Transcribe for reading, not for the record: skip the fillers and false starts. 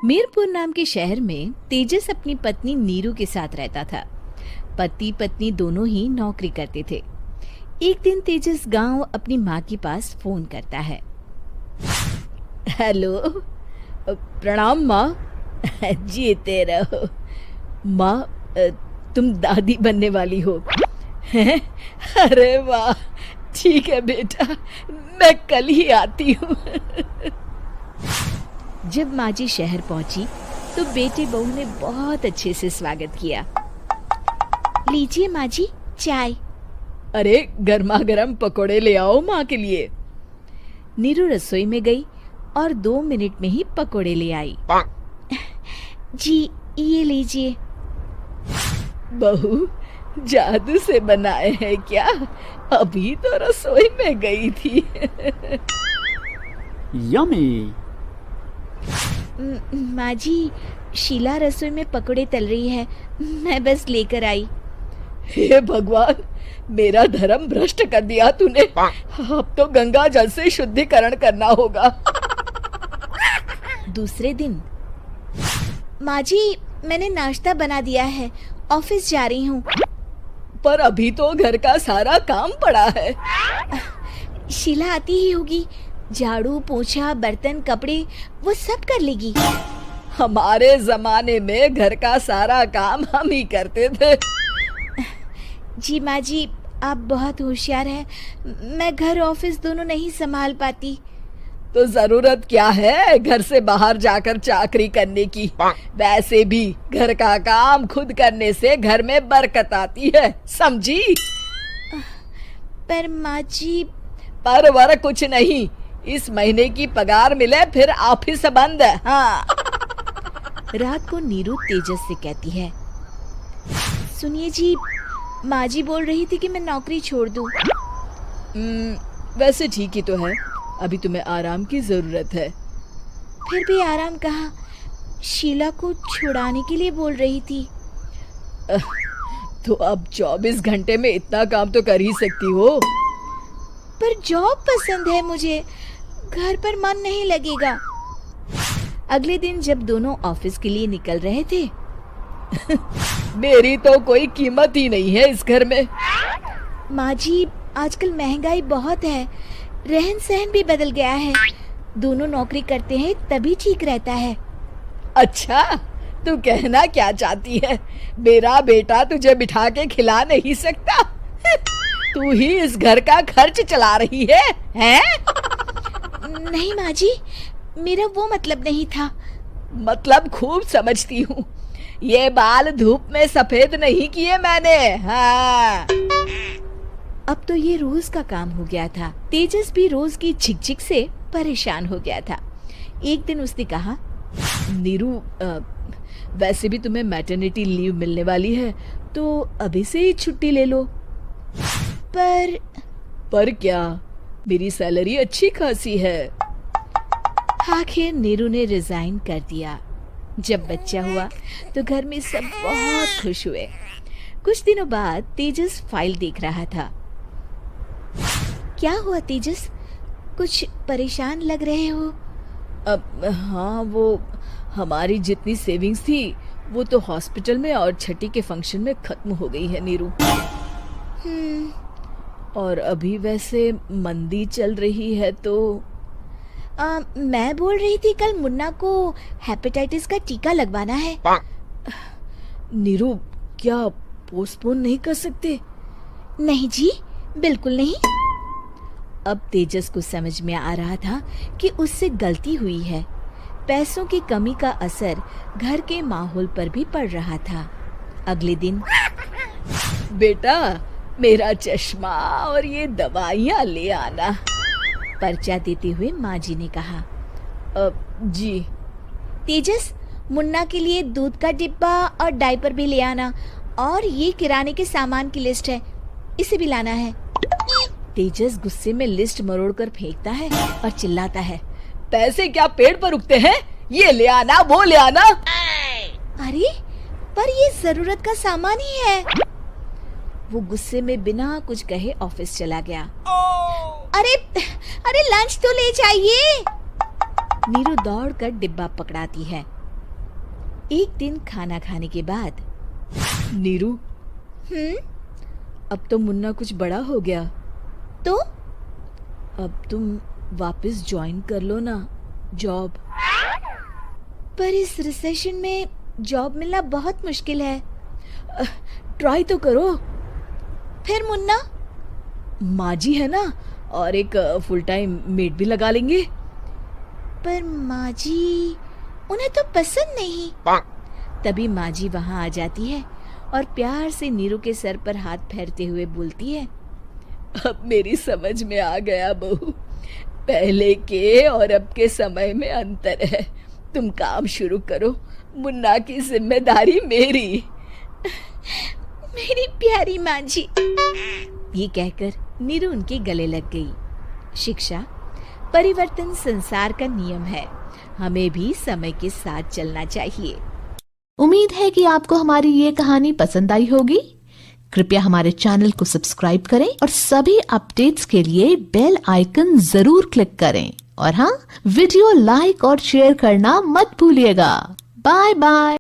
मीरपुर नाम के शहर में तेजस अपनी पत्नी नीरू के साथ रहता था। पति पत्नी दोनों ही नौकरी करते थे। एक दिन तेजस गांव अपनी माँ के पास फोन करता है। हेलो, प्रणाम माँ। जीते रहो माँ, तुम दादी बनने वाली हो हैं? अरे वाह, ठीक है बेटा, मैं कल ही आती हूँ। जब माँ जी शहर पहुंची तो बेटे बहू ने बहुत अच्छे से स्वागत किया। लीजिए माँ जी, चाय। अरे गर्मा गर्म पकोड़े ले आओ माँ के लिए। नीरू रसोई में गई और 2 मिनट में ही पकोड़े ले आई। जी ये लीजिए। बहू जादू से बनाए हैं क्या? अभी तो रसोई में गई थी। यम्मी। माँ जी, शीला रसोई में पकोड़े तल रही है, मैं बस लेकर आई। हे भगवान, मेरा धर्म भ्रष्ट कर दिया तूने। अब तो गंगा जल से शुद्धिकरण करना होगा। दूसरे दिन, माँ जी मैंने नाश्ता बना दिया है, ऑफिस जा रही हूँ। पर अभी तो घर का सारा काम पड़ा है। शीला आती ही होगी, झाड़ू पोछा बर्तन कपड़े वो सब कर लेगी। हमारे जमाने में घर का सारा काम हम ही करते थे। जी माँ जी, आप बहुत होशियार हैं, मैं घर ऑफिस दोनों नहीं संभाल पाती। तो जरूरत क्या है घर से बाहर जाकर चाकरी करने की? वैसे भी घर का काम खुद करने से घर में बरकत आती है, समझी? पर माँ जी। पर वर कुछ नहीं, इस महीने की पगार मिले फिर ऑफिस बंद। हाँ। रात को नीरू तेजस से कहती है, सुनिए जी, माँ जी बोल रही थी कि मैं नौकरी छोड़ दूं। वैसे ठीक ही तो है, अभी तुम्हें आराम की जरूरत है। फिर भी आराम कहाँ, शीला को छुड़ाने के लिए बोल रही थी। तो अब 24 घंटे में इतना काम तो कर ही सकती हो। पर जॉब पसंद है मुझे, घर पर मन नहीं लगेगा। अगले दिन जब दोनों ऑफिस के लिए निकल रहे थे, मेरी तो कोई कीमत ही नहीं है इस घर में। माँ जी, आजकल महंगाई बहुत है, रहन सहन भी बदल गया है, दोनों नौकरी करते हैं तभी ठीक रहता है। अच्छा, तू कहना क्या चाहती है? मेरा बेटा तुझे बिठा के खिला नहीं सकता? तू ही इस घर का खर्च चला रही है, हैं? नहीं माँ जी, मेरा वो मतलब नहीं था। मतलब खूब समझती हूँ, ये बाल धूप में सफेद नहीं किए मैंने। हाँ। अब तो ये रोज का काम हो गया था। तेजस भी रोज की झिकझिक से परेशान हो गया था। एक दिन उसने कहा, नीरू, वैसे भी तुम्हें मैटरनिटी लीव मिलने वाली है, तो अभी से ही छुट्टी ले लो। पर क्या, मेरी सैलरी अच्छी खासी है। आखिर नीरू ने रिजाइन कर दिया। जब बच्चा हुआ तो घर में सब बहुत खुश हुए। कुछ दिनों बाद तेजस फाइल देख रहा था। क्या हुआ तेजस, कुछ परेशान लग रहे हो? हाँ, वो हमारी जितनी सेविंग्स थी वो तो हॉस्पिटल में और छठी के फंक्शन में खत्म हो गई है नीरू। और अभी वैसे मंदी चल रही है तो मैं बोल रही थी कल मुन्ना को हेपेटाइटिस का टीका लगवाना है। नीरू, क्या पोस्टपोन नहीं कर सकते? नहीं जी, बिल्कुल नहीं। अब तेजस को समझ में आ रहा था कि उससे गलती हुई है। पैसों की कमी का असर घर के माहौल पर भी पड़ रहा था। अगले दिन, बेटा मेरा चश्मा और ये दवाइयाँ ले आना, पर्चा देते हुए माँ जी ने कहा। जी। तेजस, मुन्ना के लिए दूध का डिब्बा और डायपर भी ले आना, और ये किराने के सामान की लिस्ट है, इसे भी लाना है। तेजस गुस्से में लिस्ट मरोड़कर फेंकता है और चिल्लाता है, पैसे क्या पेड़ पर उगते हैं? ये ले आना, वो ले आना। अरे पर ये जरूरत का सामान ही है। वो गुस्से में बिना कुछ कहे ऑफिस चला गया। अरे लंच तो ले जाइए। नीरू दौड़कर डिब्बा पकड़ाती है। एक दिन खाना खाने के बाद, नीरू, अब तो मुन्ना कुछ बड़ा हो गया, तो अब तुम वापस ज्वाइन कर लो ना जॉब। पर इस रिसेशन में जॉब मिलना बहुत मुश्किल है। ट्राई तो करो। फिर मुन्ना, माँ जी है ना, और एक फुल टाइम मेड भी लगा लेंगे। पर माँ जी, उन्हें तो पसंद नहीं। तभी माँ जी वहाँ आ जाती है और प्यार से नीरू के सर पर हाथ फेरते हुए बोलती है, अब मेरी समझ में आ गया बहू, पहले के और अब के समय में अंतर है। तुम काम शुरू करो, मुन्ना की जिम्मेदारी मेरी। मेरी प्यारी माँ जी। ये कहकर नीरू उनके गले लग गई। शिक्षा, परिवर्तन संसार का नियम है, हमें भी समय के साथ चलना चाहिए। उम्मीद है कि आपको हमारी ये कहानी पसंद आई होगी। कृपया हमारे चैनल को सब्सक्राइब करें और सभी अपडेट्स के लिए बेल आइकन जरूर क्लिक करें। और हाँ, वीडियो लाइक और शेयर करना मत भूलिएगा। Bye bye.